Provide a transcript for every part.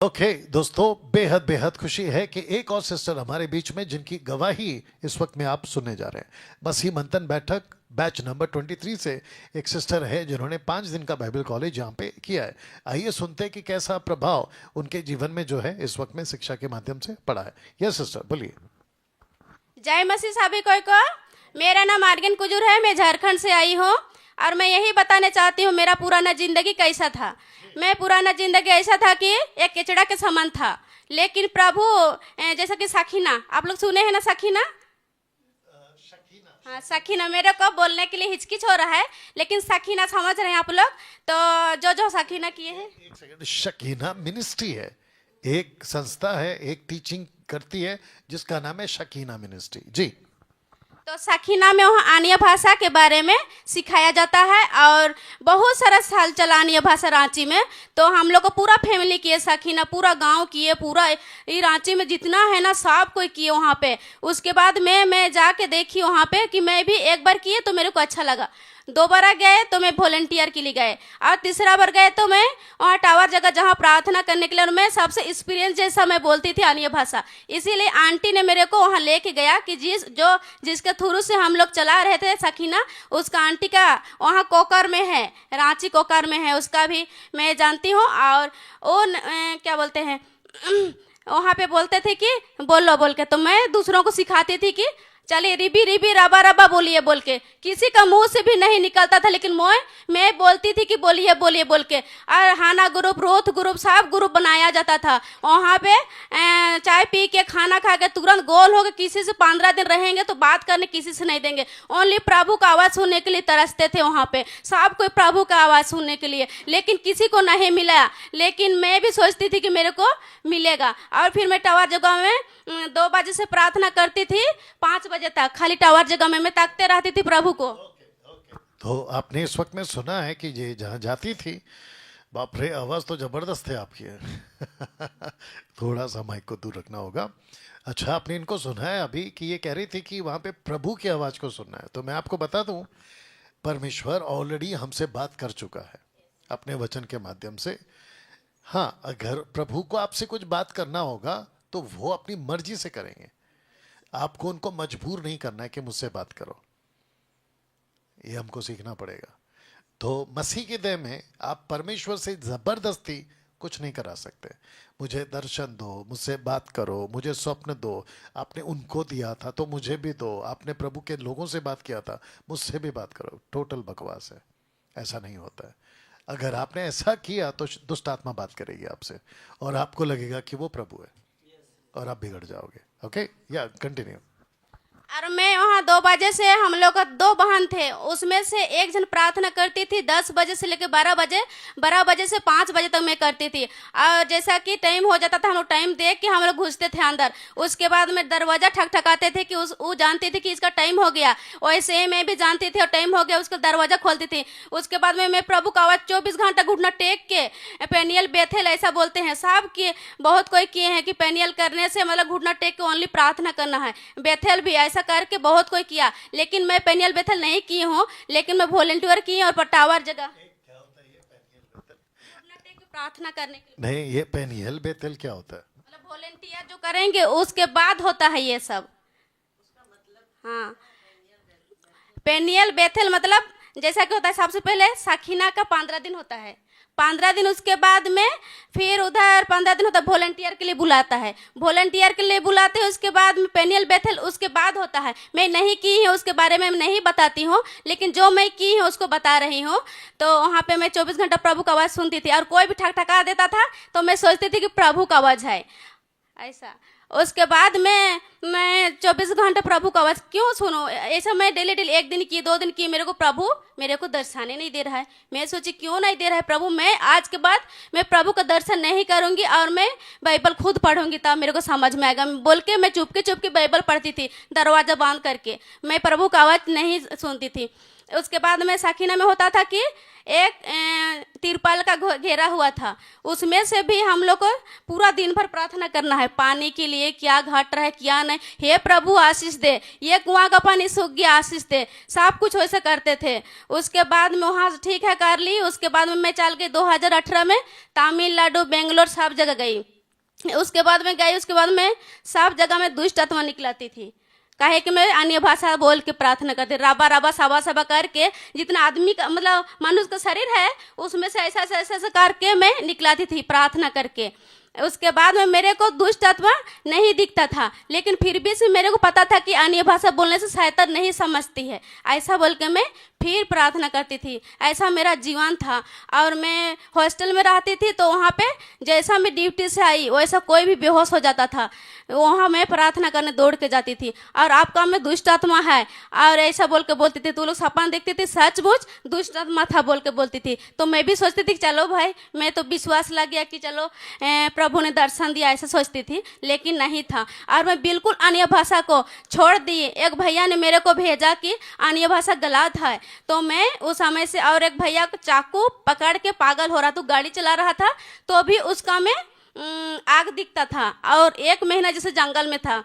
Okay दोस्तों, बेहद बेहद खुशी है कि एक और सिस्टर हमारे बीच में जिनकी गवाही इस वक्त में आप सुनने जा रहे हैं। मसीह मंथन बैठक बैच नंबर 23 से एक सिस्टर है जिन्होंने 5 दिन का बाइबल कॉलेज यहाँ पे किया है। आइए सुनते हैं कि कैसा प्रभाव उनके जीवन में जो है इस वक्त में शिक्षा के माध्यम से पड़ा है। यस सिस्टर, बोलिए। जय मसीह सभी को। मेरा नाम आर्गन कुजूर है, मैं झारखंड से आई हूँ और मैं यही बताना चाहती हूँ मेरा पुराना जिंदगी कैसा था। मैं पुराना जिंदगी ऐसा था कि एक केचड़ा के समान था, लेकिन प्रभु जैसा कि सखीना, आप लोग सुने हैं ना सखीना? हाँ सखीना, मेरे को बोलने के लिए हिचकिच हो रहा है, लेकिन सखीना समझ रहे हैं आप लोग। तो जो जो सखीना किए हैं, एक सेकंड, शकीना मिनिस्ट्री है, एक संस्था है, एक टीचिंग करती है जिसका नाम है शकीना मिनिस्ट्री। जी, तो सखीना में वहाँ आनिया भाषा के बारे में सिखाया जाता है और बहुत सारा साल चला आनिया भाषा रांची में। तो हम लोग को पूरा फैमिली किए सखीना, पूरा गांव किए, पूरा ये रांची में जितना है ना सब कोई किए वहाँ पे। उसके बाद मैं जाके देखी वहाँ पे कि मैं भी एक बार किए तो मेरे को अच्छा लगा। 2 बार गए तो मैं वॉलंटियर के लिए गए और तीसरा बार गए तो मैं वहाँ टावर जगह जहाँ प्रार्थना करने के लिए, और मैं सबसे एक्सपीरियंस जैसा मैं बोलती थी अन्य भाषा, इसीलिए आंटी ने मेरे को वहाँ लेके गया कि जिसके थ्रू से हम लोग चला रहे थे सखीना, उसका आंटी का वहाँ कोकर में है, रांची कोकर में है, उसका भी मैं जानती हूँ। और वो क्या बोलते हैं वहाँ पे बोलते थे कि बोल के, तो मैं दूसरों को सिखाती थी कि चलिए रिबी रिबी रबा रबा बोलिए बोल के। किसी का मुंह से भी नहीं निकलता था, लेकिन मैं बोलती थी कि बोलिए बोलिए बोल के। और हाना ग्रुप, रोथ ग्रुप, सब ग्रुप बनाया जाता था वहाँ पे। चाय पी के खाना खा के तुरंत गोल हो गए, किसी से 15 दिन रहेंगे तो बात करने किसी से नहीं देंगे, ओनली प्रभु का आवाज़ सुनने के लिए तरसते थे वहाँ पे, सब कोई प्रभु का आवाज़ सुनने के लिए, लेकिन किसी को नहीं मिला। लेकिन मैं भी सोचती थी कि मेरे को मिलेगा। और फिर मैं टावर जगह में 2 बजे से प्रार्थना करती थी 5 बजे तक, खाली टावर जगह में मैं ताकते रहती थी प्रभु को। तो आपने इस वक्त में सुना है कि ये जहाँ जाती थी, बाप रे, आवाज़ तो ज़बरदस्त है आपकी। थोड़ा सा माइक को दूर रखना होगा। अच्छा, आपने इनको सुना है अभी कि ये कह रही थी कि वहाँ पे प्रभु की आवाज़ को सुनना है। तो मैं आपको बता दूँ, परमेश्वर ऑलरेडी हमसे बात कर चुका है अपने वचन के माध्यम से। हाँ, अगर प्रभु को आपसे कुछ बात करना होगा तो वो अपनी मर्जी से करेंगे। आपको उनको मजबूर नहीं करना है कि मुझसे बात करो, ये हमको सीखना पड़ेगा। तो मसीह की देह में आप परमेश्वर से जबरदस्ती कुछ नहीं करा सकते। मुझे दर्शन दो, मुझसे बात करो, मुझे स्वप्न दो। आपने उनको दिया था तो मुझे भी दो। आपने प्रभु के लोगों से बात किया था, मुझसे भी बात करो। टोटल बकवास है, ऐसा नहीं होता है। अगर आपने ऐसा किया तो दुष्ट आत्मा बात करेगी आपसे और आपको लगेगा कि वो प्रभु है और आप बिगड़ जाओगे। ओके, या कंटिन्यू। और मैं वहाँ 2 बजे से, हम लोग का 2 बहन थे, उसमें से एक जन प्रार्थना करती थी 10 बजे से लेकर 12 बजे, 12 बजे से 5 बजे तक मैं करती थी। और जैसा कि टाइम हो जाता था, हम लोग टाइम देख के हम लोग घुसते थे अंदर। उसके बाद में दरवाजा ठकठकाते थे कि वो जानती थी कि इसका टाइम हो गया, वैसे ही मैं भी जानती थी और टाइम हो गया उसका दरवाजा खोलती थी। उसके बाद में मैं प्रभु का आवाज़ 24 घंटा घुटना टेक के, पेनियल बेथेल ऐसा बोलते हैं, सब किए, बहुत कोई किए हैं कि पेनियल करने से मतलब घुटना टेक के ओनली प्रार्थना करना है। बेथेल भी ऐसा करके बहुत कोई किया, लेकिन मैं पेनियल बेथल नहीं की हूँ, लेकिन मैं वॉलंटियर की और टावर जगह प्रार्थना करने के लिए। नहीं, ये पेनियल बेथेल क्या होता है? मतलब वॉलंटियर जो करेंगे उसके बाद होता है ये सब। हाँ, पेनियल बेथेल मतलब जैसा कि होता है, सबसे पहले सखीना का 15 दिन होता है, 15 दिन, उसके बाद में फिर उधर 15 दिन होता है, वॉलंटियर के लिए बुलाता है, वॉलंटियर के लिए बुलाते हैं। उसके बाद में पेनियल बेथल उसके बाद होता है। मैं नहीं की हूँ, उसके बारे में नहीं बताती हूँ, लेकिन जो मैं की हूँ उसको बता रही हूँ। तो वहाँ पे मैं 24 घंटा प्रभु का आवाज़ सुनती थी, और कोई भी ठकठका देता था तो मैं सोचती थी कि प्रभु का आवाज़ है, ऐसा। उसके बाद मैं 24 घंटे प्रभु का आवाज़ क्यों सुनो, ऐसा मैं डेली 1 दिन की, 2 दिन की, मेरे को प्रभु मेरे को दर्शन ही नहीं दे रहा है। मैं सोची क्यों नहीं दे रहा है प्रभु, मैं आज के बाद मैं प्रभु का दर्शन नहीं करूंगी और मैं बाइबल खुद पढ़ूंगी, तब मेरे को समझ में आएगा बोल के मैं चुपके चुपके बाइबल पढ़ती थी, दरवाज़ा बंद करके। मैं प्रभु का आवाज़ नहीं सुनती थी। उसके बाद में साखीना में होता था कि एक तिरपाल का घेरा हुआ था, उसमें से भी हम लोग को पूरा दिन भर प्रार्थना करना है पानी के लिए, क्या घट रहा है क्या नहीं, हे प्रभु आशीष दे, ये कुआं का पानी सूख गया आशीष दे, सब कुछ वैसे करते थे। उसके बाद में वहाँ ठीक है कर ली। उसके बाद में मैं चल गई 2018 में तमिलनाडु, बेंगलोर, सब जगह गई। उसके बाद में गई, उसके बाद में सब जगह में दुष्ट आत्मा निकलाती थी, काहे कि मैं अन्य भाषा बोल के प्रार्थना करती, राबा राबा साबा साबा करके, जितना आदमी का मतलब मनुष्य का शरीर है उसमें से ऐसा ऐसा ऐसा करके मैं निकलाती थी प्रार्थना करके। उसके बाद में मेरे को दुष्ट आत्मा नहीं दिखता था, लेकिन फिर भी से मेरे को पता था कि अन्य भाषा बोलने से शैतान नहीं समझती है, ऐसा बोल के मैं फिर प्रार्थना करती थी। ऐसा मेरा जीवन था। और मैं हॉस्टल में रहती थी, तो वहाँ पे जैसा मैं ड्यूटी से आई वैसा कोई भी बेहोश हो जाता था, वहाँ मैं प्रार्थना करने दौड़ के जाती थी, और आपका में दुष्ट आत्मा है और ऐसा बोल के बोलती थी। तो लोग सपना देखती थी, सचमुच दुष्ट आत्मा था बोल के बोलती थी। तो मैं भी सोचती थी चलो भाई, मैं तो विश्वास लग गया कि चलो प्रभु ने दर्शन दिया, ऐसा सोचती थी, लेकिन नहीं था। और मैं बिल्कुल अन्य भाषा को छोड़ दी। एक भैया ने मेरे को भेजा कि अन्य भाषा गलत है, तो मैं उस समय से, और एक भैया को चाकू पकड़ के पागल हो रहा, तो गाड़ी चला रहा था, तो भी उसका में आग दिखता था, और 1 महीना जैसे जंगल में था।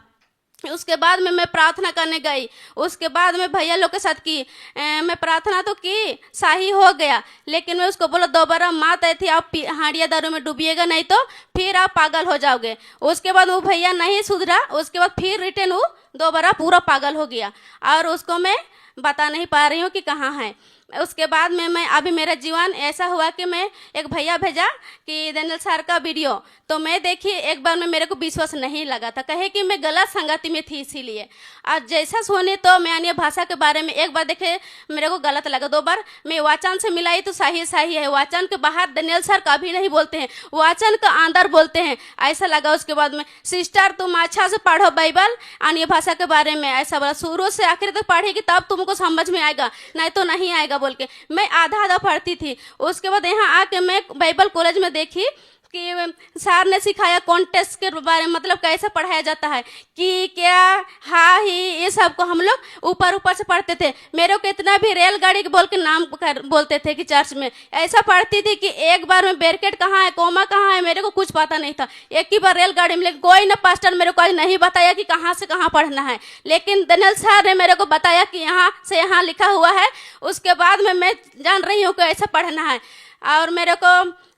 उसके बाद में मैं प्रार्थना करने गई। उसके बाद में भैया लोग के साथ की मैं प्रार्थना तो की, सही हो गया, लेकिन मैं उसको बोला दोबारा मत आई थी, आप हांडिया दारू में डूबिएगा नहीं तो फिर आप पागल हो जाओगे। उसके बाद वो भैया नहीं सुधरा, उसके बाद फिर रिटर्न वो दोबारा पूरा पागल हो गया, और उसको मैं बता नहीं पा रही हूँ कि कहाँ है। उसके बाद में मैं अभी मेरा जीवन ऐसा हुआ कि मैं एक भैया भेजा कि डेनियल सर का वीडियो, तो मैं देखी, एक बार में मेरे को विश्वास नहीं लगा था, कहे कि मैं गलत संगति में थी, इसीलिए। और जैसा सुनी तो मैं अन्य भाषा के बारे में एक बार देखे मेरे को गलत लगा, 2 बार मैं वाचन से मिलाई तो सही सही है, वाचन के बाहर डेनियल सर कभी नहीं बोलते हैं, वाचन के अंदर बोलते हैं, ऐसा लगा। उसके बाद में सिस्टर तुम अच्छा से पढ़ो बाइबल अन्य भाषा के बारे में, ऐसा बोला, शुरू से आखिर तक पढ़ेगी तब तुमको समझ में आएगा, नहीं तो नहीं आएगा बोल के मैं आधा आधा पढ़ती थी। उसके बाद यहाँ आके मैं बाइबल कॉलेज में देखी कि सर ने सिखाया कॉन्टेक्स्ट के बारे में, मतलब कैसे पढ़ाया जाता है, कि क्या हाँ ही, ये सब को हम लोग ऊपर ऊपर से पढ़ते थे। मेरे को इतना भी रेलगाड़ी बोल के नाम बोलते थे कि चर्च में ऐसा पढ़ती थी कि एक बार में बैरिकेड कहाँ है, कोमा कहाँ है, मेरे को कुछ पता नहीं था। एक ही बार रेलगाड़ी में, लेकिन कोई ना पास्टर मेरे को आज नहीं बताया कि कहाँ से कहाँ पढ़ना है, लेकिन डेनियल सर ने मेरे को बताया कि यहाँ से यहाँ लिखा हुआ है। उसके बाद में मैं जान रही हूँ कि ऐसा पढ़ना है। और मेरे को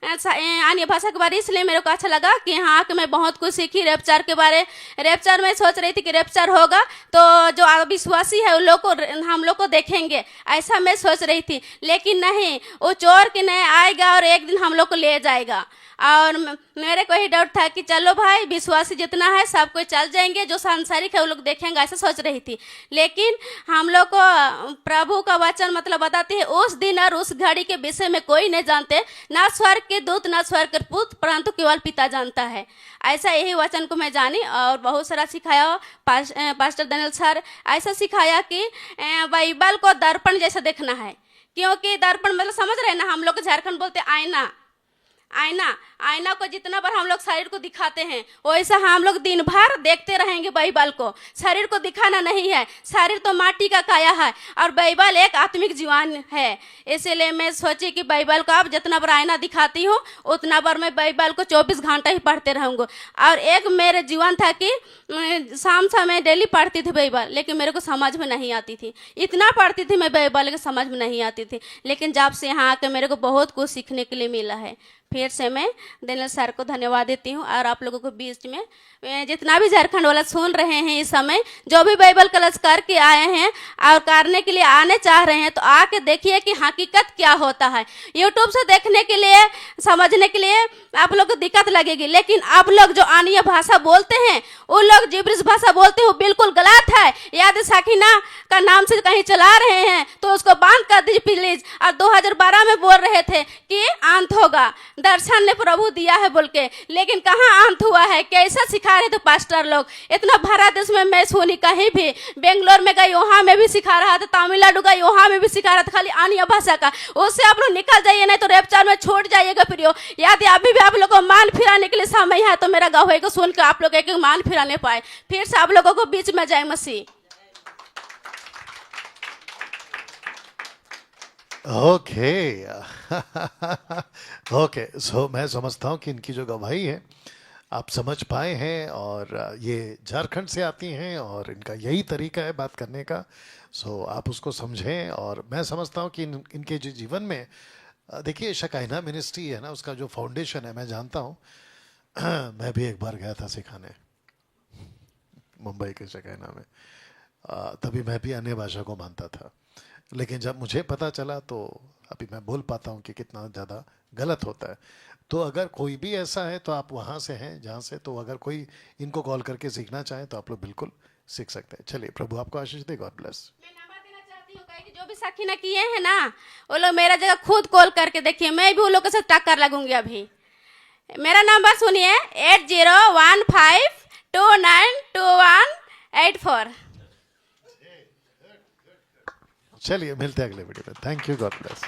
अन्य भाषा के बारे इसलिए मेरे को अच्छा लगा कि हाँ कि मैं बहुत कुछ सीखी रैप्चर के बारे। रैप्चर में सोच रही थी कि रैप्चर होगा तो जो अविश्वासी है उन लोग को, हम लोग को देखेंगे, ऐसा मैं सोच रही थी, लेकिन नहीं, वो चोर के नहीं आएगा और एक दिन हम लोग को ले जाएगा। और मेरे को ही डाउट था कि चलो भाई विश्वासी जितना है सब कोई चल जाएंगे, जो सांसारिक है वो लोग देखेंगे, ऐसा सोच रही थी। लेकिन हम लोग को प्रभु का वचन मतलब बताती है, उस दिन और उस घड़ी के विषय में कोई नहीं जानते, ना स्वर्ग के दूत ना स्वर्ग के पुत्र, परंतु केवल पिता जानता है। ऐसा यही वचन को मैं जानी और बहुत सारा सिखाया। पास्टर डेनियल सर ऐसा सिखाया कि बाइबल को दर्पण जैसा देखना है, क्योंकि दर्पण मतलब समझ रहे ना, हम लोग झारखंड बोलते आईना, आईना आईना को जितना बार हम लोग शरीर को दिखाते हैं वैसा हम लोग दिन भर देखते रहेंगे बाइबल को। शरीर को दिखाना नहीं है, शरीर तो माटी का काया है और बाइबल एक आत्मिक जीवन है। इसीलिए मैं सोची कि बाइबल को अब जितना बार आईना दिखाती हूँ उतना बार मैं बाइबल को 24 घंटा ही पढ़ते रहूँगा। और एक मेरे जीवन था कि शाम समय डेली पढ़ती थी बाइबल, लेकिन मेरे को समझ में नहीं आती थी, इतना पढ़ती थी मैं बाइबल के समझ में नहीं आती थी। लेकिन जब से यहाँ आकर मेरे को बहुत कुछ सीखने के लिए मिला है। फिर से मैं डेनियल सर को धन्यवाद देती हूँ और आप लोगों को बीच में जितना भी झारखंड वाला सुन रहे हैं इस समय, जो भी बाइबल क्लास करके आए हैं और करने के लिए आने चाह रहे हैं, तो आके देखिए कि हकीकत क्या होता है। यूट्यूब से देखने के लिए, समझने के लिए आप लोग को दिक्कत लगेगी, लेकिन आप लोग जो अन्य भाषा बोलते हैं, वो लोग जिब्रिश भाषा बोलते हो, बिल्कुल गलत है। याद साकिना का नाम से कहीं चला रहे हैं तो उसको बांध कर दीजिए प्लीज। और 2012 में बोल रहे थे कि अंत होगा, दर्शन ने प्रभु दिया है बोल के, लेकिन कहाँ अंत हुआ है? कैसा सिखा रहे थे पास्टर लोग? इतना भारत देश में मैं सुनी, कहीं भी बेंगलोर में गई वहां में भी सिखा रहा था, तमिलनाडु गई वहां में भी सिखा रहा था, खाली अन्य भाषा का। उससे आप लोग निकल जाइए, नहीं तो रैप्चर में छोड़ जाइएगा। फिर यदि अभी भी आप लोग को मान फिराने के लिए समय है तो मेरा गवाही को सुन के आप लोग एक मान फिराने पाए, फिर से आप लोगों को बीच में जाए। मसीह। ओके ओके, सो मैं समझता हूँ कि इनकी जो गवाही है आप समझ पाए हैं, और ये झारखंड से आती हैं और इनका यही तरीका है बात करने का। सो आप उसको समझें, और मैं समझता हूँ कि इनके जो जीवन में देखिए शकाइना मिनिस्ट्री है ना, उसका जो फाउंडेशन है मैं जानता हूँ। मैं भी एक बार गया था सिखाने मुंबई के शकाइना में। तभी मैं भी अन्य भाषा को मानता था, लेकिन जब मुझे पता चला तो अभी मैं बोल पाता हूँ कि कितना ज़्यादा गलत होता है। तो अगर कोई भी ऐसा है तो आप वहाँ से हैं जहाँ से, तो अगर कोई इनको कॉल करके सीखना चाहें तो आप लोग बिल्कुल सीख सकते हैं। चलिए, प्रभु आपको आशीष दे, गॉड ब्लेस। मैं नंबर देना चाहती हूँ, कहे कि जो भी साखी किए हैं ना, वो लोग मेरा जगह खुद कॉल करके देखिए, मैं भी उन लोग के साथ टक्कर लगूंगी अभी। मेरा नंबर सुनिए, 8015292184। चलिए, मिलते हैं अगले वीडियो में। Thank you, God bless.